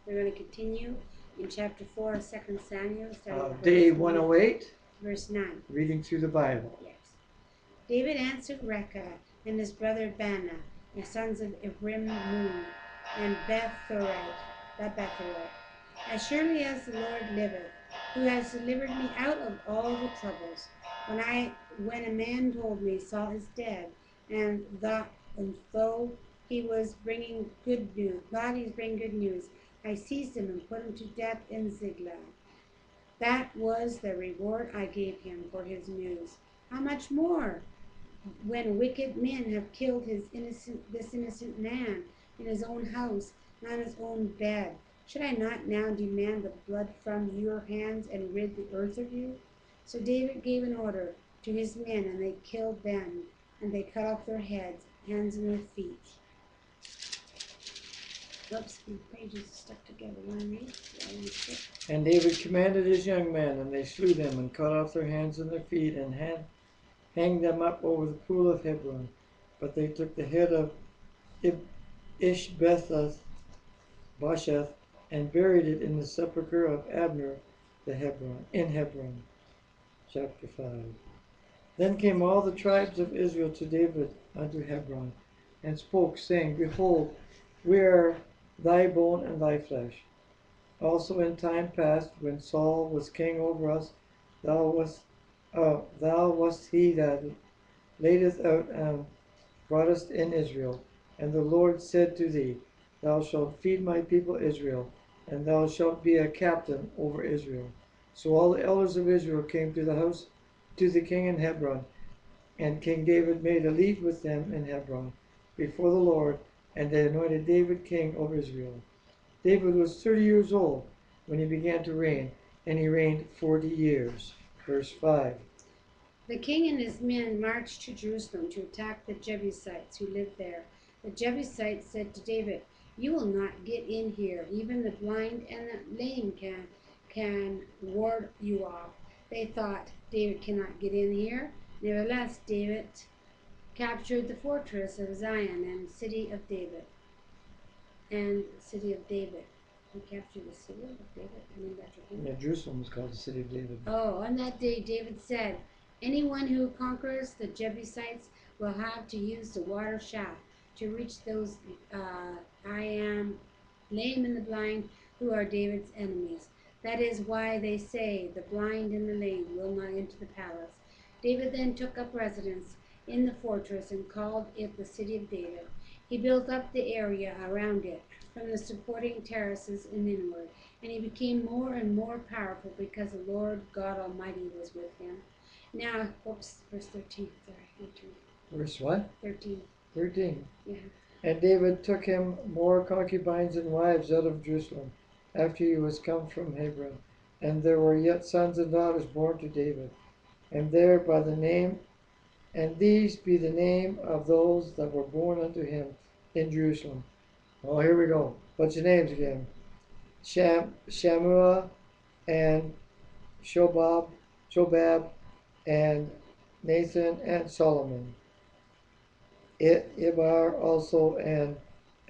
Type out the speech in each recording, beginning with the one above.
We're going to continue in chapter 4 of 2 Samuel, starting with Day 108, verse 9. reading through the Bible. Yes. David answered Rekah and his brother Baanah, the sons of Ephraim, and Bethorite, as surely as the Lord liveth, who has delivered me out of all the troubles, when a man told me Saul is dead, and though he was bringing good news, thought he was bringing good news, I seized him and put him to death in Ziklag. That was the reward I gave him for his news. How much more, when wicked men have killed this innocent man in his own house and on his own bed? Should I not now demand the blood from your hands and rid the earth of you? So David gave an order to his men, and they killed them, and they cut off their heads, hands, and their feet. Oops, my pages are stuck together. Want to read? And David commanded his young men, and they slew them, and cut off their hands and their feet, and hanged them up over the pool of Hebron. But they took the head of Ishbosheth and buried it in the sepulchre of Abner in Hebron. Chapter 5. Then came all the tribes of Israel to David unto Hebron, and spoke, saying, Behold, we are thy bone and thy flesh. Also in time past, when Saul was king over us, thou wast he that laidest out and broughtest in Israel. And the Lord said to thee, Thou shalt feed my people Israel, and thou shalt be a captain over Israel. So all the elders of Israel came to the king in Hebron, and King David made a league with them in Hebron before the Lord, and they anointed David king over Israel. David was 30 years old when he began to reign, and he reigned 40 years. Verse 5. The king and his men marched to Jerusalem to attack the Jebusites who lived there. The Jebusites said to David, You will not get in here. Even the blind and the lame can ward you off. They thought, David cannot get in here. Nevertheless, David captured the fortress of Zion and city of David. He captured the city of David. Yeah, Jerusalem was called the city of David. Oh, on that day David said, Anyone who conquers the Jebusites will have to use the water shaft to reach those I am lame and the blind who are David's enemies. That is why they say the blind and the lame will not enter the palace. David then took up residence in the fortress and called it the city of David. He built up the area around it from the supporting terraces and inward, and he became more and more powerful because the Lord God Almighty was with him. Now, verse 13. Sorry, Verse what? 13. 13. Yeah. And David took him more concubines and wives out of Jerusalem, after he was come from Hebron. And there were yet sons and daughters born to David. And there by the name, and these be the name of those that were born unto him in Jerusalem. Oh, here we go. Bunch of names again. Shammua and Shobab and Nathan and Solomon. Ibar also and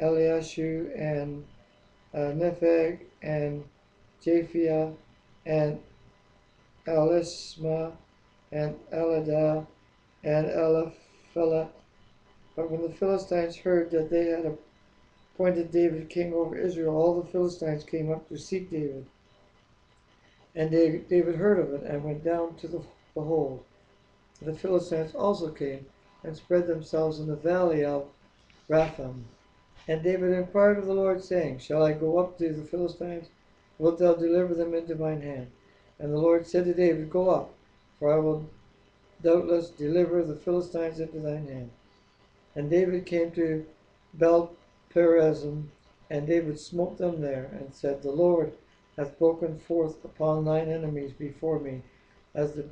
Eliashu and Nepheg and Japhia and Elisma and Eladah and Eliphelet. But when the Philistines heard that they had appointed David king over Israel, all the Philistines came up to seek David. And David heard of it and went down to the behold. The Philistines also came and spread themselves in the valley of Raphaim. And David inquired of the Lord, saying, Shall I go up to the Philistines? Wilt thou deliver them into mine hand? And the Lord said to David, Go up, for I will doubtless deliver the Philistines into thine hand. And David came to Bel-perazim, and David smote them there, and said, The Lord hath broken forth upon thine enemies before me, as the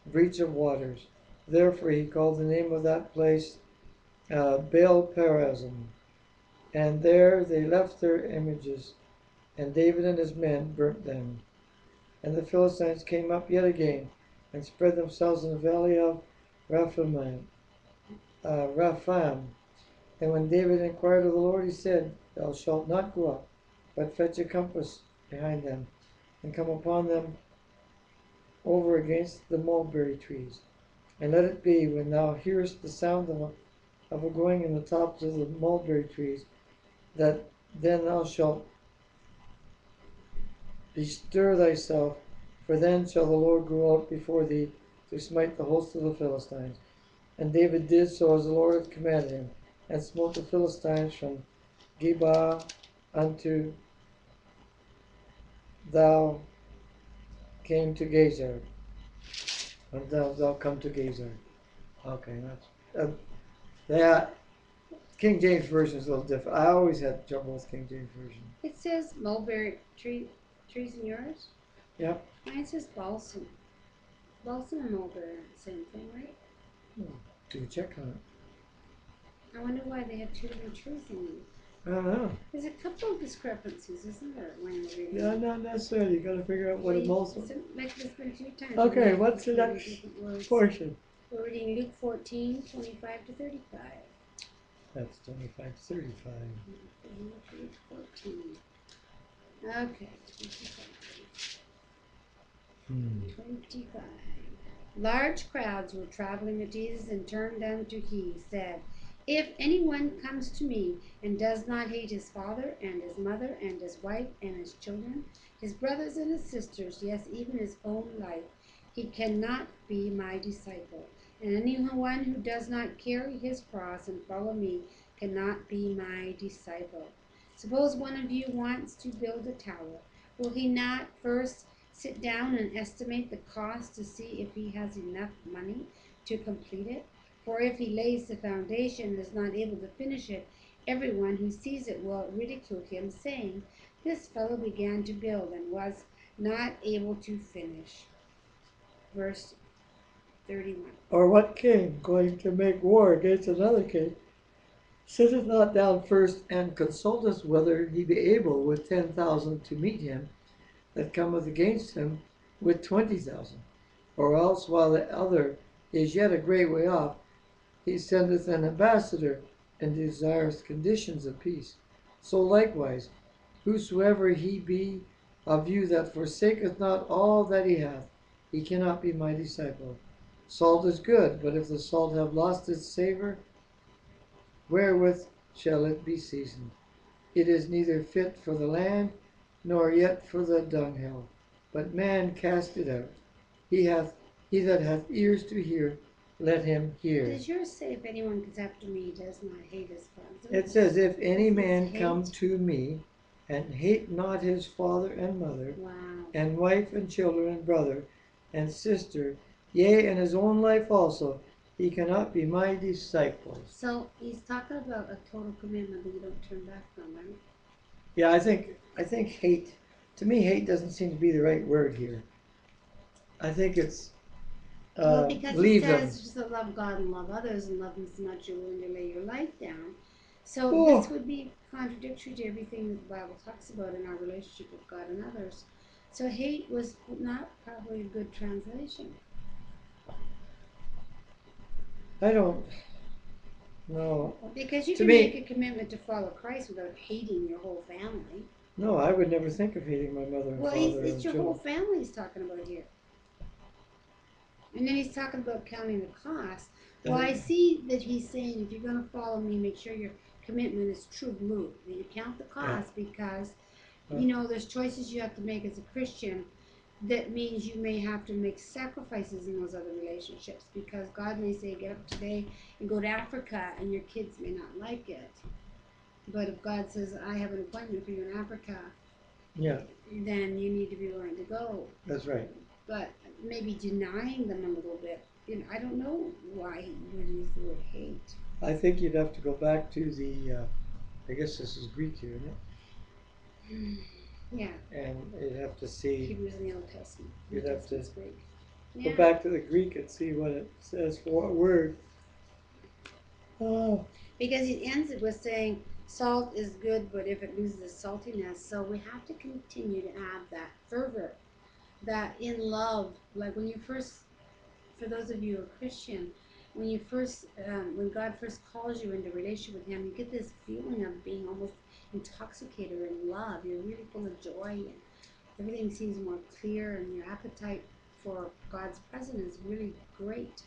breach of waters. Therefore he called the name of that place Baal-perazim. And there they left their images, and David and his men burnt them. And the Philistines came up yet again, and spread themselves in the valley of Raphaim. And when David inquired of the Lord, he said, Thou shalt not go up, but fetch a compass behind them, and come upon them over against the mulberry trees. And let it be, when thou hearest the sound of a going in the tops of the mulberry trees, that then thou shalt bestir thyself, for then shall the Lord go out before thee to smite the host of the Philistines. And David did so as the Lord had commanded him, and smote the Philistines from Geba unto thou came to Gezer. Until thou come to Gezer. Okay, that's yeah. King James version is a little different. I always had trouble with King James version. It says mulberry trees in yours. Yep. Mine says balsam. Balsam and mulberry are the same thing, right? Do a check on it. I wonder why they have two different trees in them. I don't know. There's a couple of discrepancies, isn't there, when you're reading? Yeah, not necessarily. You got to figure out what a balsam. Like this been two times. Okay, what's the next portion? We're reading Luke 14, 25 to 35. That's 25 to 35. Luke 14. Okay, 25. Large crowds were traveling with Jesus, and turned unto he said, if anyone comes to me and does not hate his father and his mother and his wife and his children, his brothers and his sisters, yes, even his own life, he cannot be my disciple. And anyone who does not carry his cross and follow me cannot be my disciple. Suppose one of you wants to build a tower. Will he not first sit down and estimate the cost to see if he has enough money to complete it? For if he lays the foundation and is not able to finish it, everyone who sees it will ridicule him, saying, this fellow began to build and was not able to finish. Verse 31. Or what king, going to make war against another king, sitteth not down first and consulteth whether he be able with 10,000 to meet him that cometh against him with 20,000? Or else, while the other is yet a great way off, he sendeth an ambassador, and desireth conditions of peace. So likewise, whosoever he be of you that forsaketh not all that he hath, he cannot be my disciple. Salt is good, but if the salt have lost its savour, wherewith shall it be seasoned? It is neither fit for the land, nor yet for the dunghill. But man cast it out. He that hath ears to hear, let him hear. Does yours say, if anyone comes after me, does not hate his father? It says, if any man come to me and hate not his father and mother, Wow. and wife and children and brother and sister, yea, and his own life also, he cannot be my disciple. So he's talking about a total commitment that you don't turn back from, right? Yeah, I think hate, to me, hate doesn't seem to be the right word here. I think it's Well, because leave it them. says just to love God and love others and love them so much you're willing to lay your life down. So this would be contradictory to everything that the Bible talks about in our relationship with God and others. So hate was not probably a good translation. I don't know. Because you To can me, make a commitment to follow Christ without hating your whole family. no, I would never think of hating my mother and Well, father and it's your children. whole family he's talking about here. And then he's talking about counting the cost. Well, I see that he's saying if you're going to follow me, make sure your commitment is true blue. That you count the cost because, you know, there's choices you have to make as a Christian. That means you may have to make sacrifices in those other relationships because God may say, get up today and go to Africa, and your kids may not like it. But if God says, I have an appointment for you in Africa, Yeah, then you need to be willing to go. that's right. But maybe denying them a little bit. You know, I don't know why he would use the word hate. I think you'd have to go back to the, I guess this is Greek here, isn't Yeah. it? And you'd have to see, Hebrews in the Old Testament. you'd have to Greek. go back to the Greek and see what it says for what word. Oh, Because he ends it with saying, salt is good, but if it loses its saltiness. So we have to continue to have that fervor, that in love. Like when you first, for those of you who are Christian, when you first, when God first calls you into relationship with Him, you get this feeling of being almost intoxicated in love. You're full of joy, and everything seems more clear, and your appetite for God's presence is really great.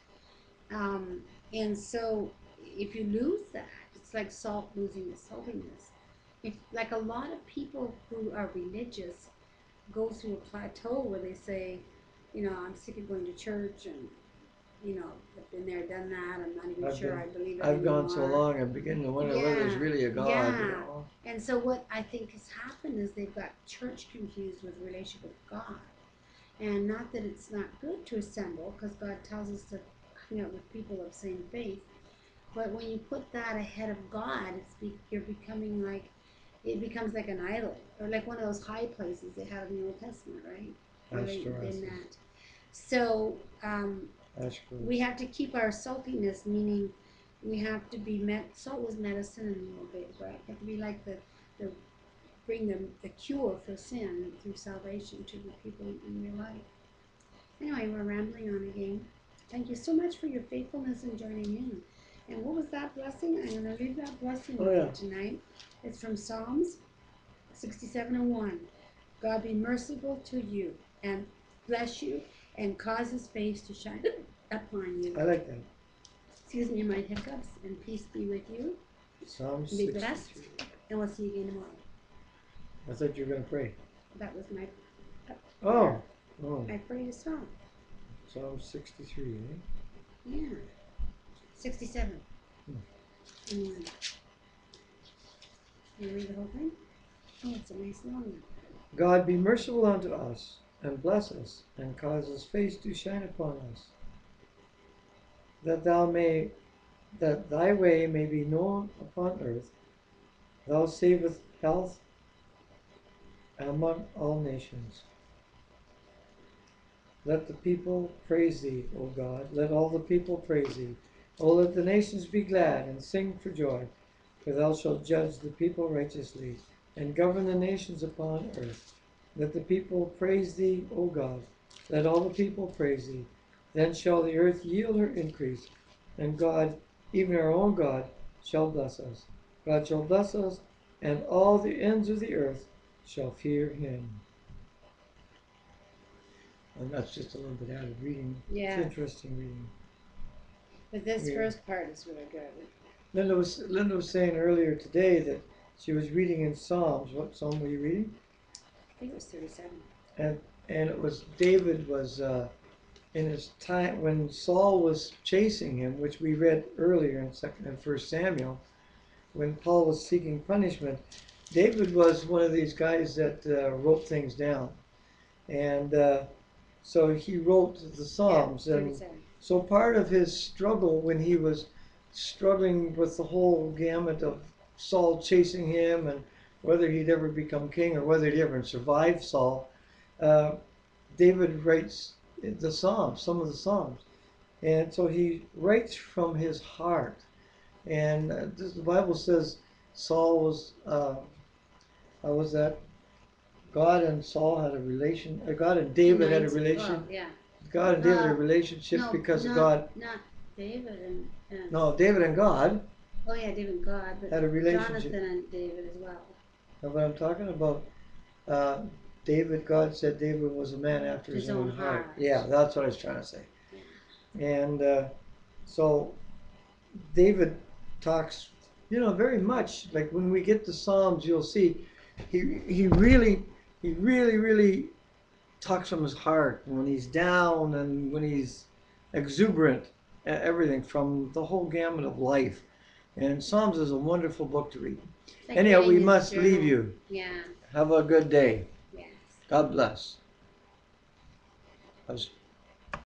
Um, and so if you lose that, it's like salt losing its saltiness. If like a lot of people who are religious go through a plateau where they say, I'm sick of going to church, and I've been there, done that. I'm not even sure I believe it I've gone so anymore. long, I'm beginning to wonder whether there's Yeah, really a God, yeah. And so what I think has happened is they've got church confused with relationship with God. And not that it's not good to assemble, because God tells us to hang out with people of same faith. But when you put that ahead of God, you're becoming like, it becomes like an idol, or like one of those high places they have in the Old Testament, right? Where they met. So we have to keep our saltiness, meaning we have to be salt was medicine in the old days, right? You have to be like the bring the cure for sin through salvation to the people in your life. Anyway, we're rambling on again. Thank you so much for your faithfulness in joining in. And what was that blessing? I'm going to read that blessing with you tonight. It's from Psalms 67:1. God be merciful to you and bless you and cause his face to shine upon you. I like that. Excuse me, my hiccups, and peace be with you. Psalm Be blessed, 63. and we'll see you again tomorrow. I thought you were going to pray. That was my Oh. I prayed a song. Psalm 63, eh? Yeah. 67. You read the whole thing? Oh, it's a nice long one. God be merciful unto us, and bless us, and cause his face to shine upon us, that thy way may be known upon earth. Thou savest health among all nations. Let the people praise thee, O God. Let all the people praise thee. O let the nations be glad and sing for joy, for thou shalt judge the people righteously, and govern the nations upon earth. Let the people praise thee, O God. Let all the people praise thee. Then shall the earth yield her increase, and God, even our own God, shall bless us. God shall bless us, and all the ends of the earth shall fear him. And that's just a little bit out of reading. Yeah. It's interesting reading. But this first part is really good. Linda was saying earlier today that she was reading in Psalms. What psalm were you reading? I think it was 37. And it was David was in his time when Saul was chasing him, which we read earlier in First Samuel, when Paul was seeking punishment. David was one of these guys that wrote things down, and so he wrote the Psalms. Yeah, and so part of his struggle when he was struggling with the whole gamut of Saul chasing him and whether he'd ever become king or whether he'd ever survive Saul, uh, David writes the Psalms, some of the Psalms. And so he writes from his heart. And the Bible says Saul was, how was that? God and Saul had a relation. God and David had a relation. Oh, yeah. God and David had a relationship because of God. Not David and No, David and God. Oh yeah, David and God, but had a relationship. Jonathan and David as well. Now, what I'm talking about, David, God said David was a man after his own heart. Yeah, that's what I was trying to say. Yeah. And so David talks, very much like when we get to Psalms, you'll see he really talks from his heart when he's down and when he's exuberant, everything from the whole gamut of life. And Psalms is a wonderful book to read. Like anyhow, we must leave you. Yeah. Have a good day. Yes. God bless. I was